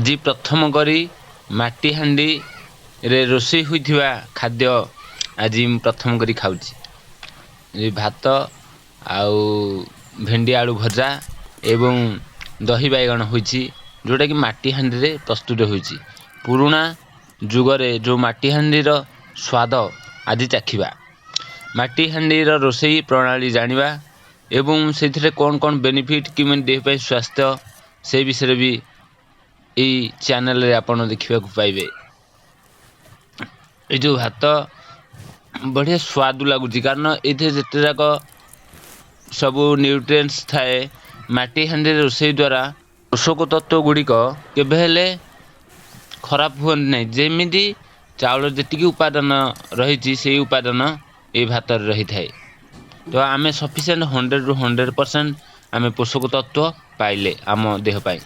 जी प्रथम करी माटी हांडी रे रोषेई होइथिबा खाद्य आज प्रथम करी खाऊची भात आउ भेंडी आलू भजा एवं दही बैगण होइची जोटा कि माटी हांडी रे प्रस्तुत होइची। पुराना जुगरे जो माटी हांडी रो स्वाद आज चाखिबा, माटी हांडी रो रोषेई प्रणाली जानिबा एवं से कौन कौन बेनिफिट कि देह पे स्वास्थ्य से विषय भी यही चैनल रे आपण देखा पाइबे। ये जो भात बढ़िया स्वाद लगुच कारण ये जिते जाक सबू न्यूट्रिएंट्स थाए माटी हांडी रोषेई द्वारा पोषक तत्व गुड़िक केबे खराब हुए नहीं, जेमिदी चाउल जी उपादान रही से उपादान ये भात रही थाए। तो आम सफिशिएंट 100 ରୁ 100% आम पोषक तत्व पाइले आम देह पाई।